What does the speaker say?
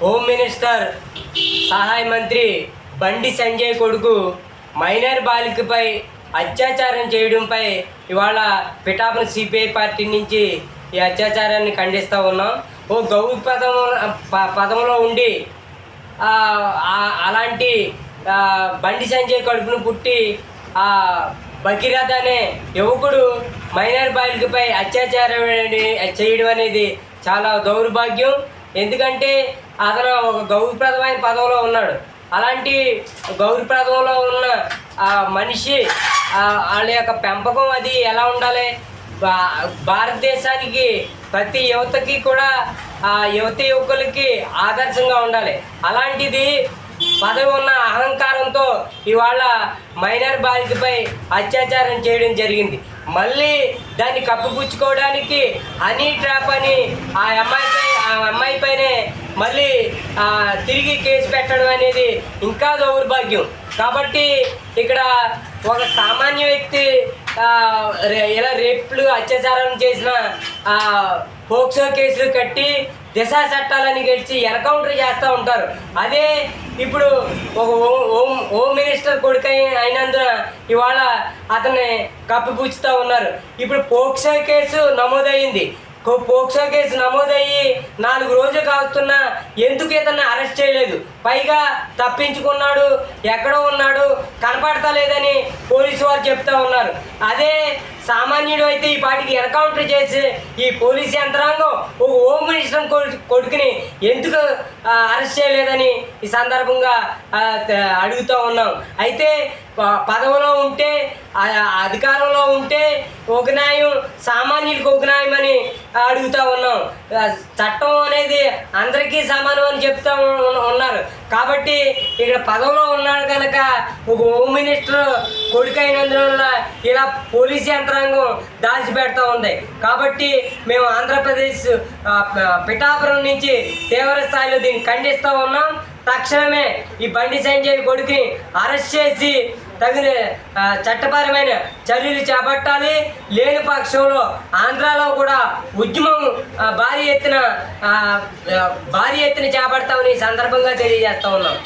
Home minister సహాయ మంత్రి బండి సంజయ్ కొడుకు మైనర్ బాలికపై అత్యాచారం చేయడంపై ఇవాళ పిఠాపురం సిపిఐ పార్టీ నుంచి ఈ అత్యాచారాన్ని ఖండిస్తూ ఉన్నాం. ఓ గౌరవ పదంలో ఉండి అలాంటి బండి సంజయ్ కడుపును పుట్టి భగీరథ అనే యువకుడు మైనర్ బాలికపై అత్యాచారం చేయడం అనేది చాలా దౌర్భాగ్యం. ఎందుకంటే అతను ఒక గౌరవప్రదమైన పదవిలో ఉన్నాడు. అలాంటి గౌరవప్రదంలో ఉన్న మనిషి వాళ్ళ యొక్క పెంపకం అది ఎలా ఉండాలి? భారతదేశానికి ప్రతి యువతకి కూడా యువకులకి ఆదర్శంగా ఉండాలి. అలాంటిది పదవి ఉన్న అహంకారంతో ఇవాళ మైనర్ బాలికపై అత్యాచారం చేయడం జరిగింది. మళ్ళీ దాన్ని కప్పిపుచ్చుకోవడానికి హనీ ట్రాప్ అని ఆ అమ్మాయిపైనే మళ్ళీ తిరిగి కేసు పెట్టడం అనేది ఇంకా దౌర్భాగ్యం. కాబట్టి ఇక్కడ ఒక సామాన్య వ్యక్తి ఇలా రేపులు అత్యాచారం చేసిన పోక్సో కేసులు కట్టి దిశ చట్టాలని గెలిచి ఎన్కౌంటర్ చేస్తూ ఉంటారు. అదే ఇప్పుడు ఒక హోమ్ మినిస్టర్ కొడుకు అయినందున ఇవాళ అతన్ని కప్పిపుచ్చుతూ ఉన్నారు. ఇప్పుడు పోక్సో కేసు నమోదయ్యింది. పోక్సో కేసు నమోదయ్యి 4 రోజులు కాస్తున్నా ఎందుకు ఇతన్ని అరెస్ట్ చేయలేదు? పైగా తప్పించుకున్నాడు, ఎక్కడో ఉన్నాడు, కనపడతా లేదని పోలీసు వారు చెప్తా ఉన్నారు. అదే సామాన్యుడు అయితే ఈ పాటికి ఎన్కౌంటర్ చేసి ఈ పోలీసు యంత్రాంగం ఒక హోమ్ మినిస్టర్ కొడుకుని ఎందుకు అరెస్ట్ చేయలేదని ఈ సందర్భంగా అడుగుతూ ఉన్నాం. అయితే పదవిలో ఉంటే అధికారంలో ఉంటే ఒక న్యాయం, సామాన్యుడికి ఒక న్యాయం అని అడుగుతూ ఉన్నాం. చట్టం అనేది అందరికీ సమానం అని చెప్తూ ఉన్నారు. కాబట్టి ఇక్కడ పదవిలో ఉన్నాడు కనుక ఒక హోమ్ మినిస్టర్ కొడుకు అయినందువల్ల ఇలా పోలీసు యంత్రాంగం దాచిపెడతా ఉంది. కాబట్టి మేము ఆంధ్రప్రదేశ్ పిఠాపురం నుంచి తీవ్ర స్థాయిలో దీన్ని ఖండిస్తూ ఉన్నాం. తక్షణమే ఈ బండి సంజయ్ కొడుకుని అరెస్ట్ చేసి తగిన చట్టపరమైన చర్యలు చేపట్టాలి. లేని పక్షంలో ఆంధ్రాలో కూడా ఉద్యమం భారీ ఎత్తున చేపడతామని ఈ సందర్భంగా తెలియజేస్తా ఉన్నాం.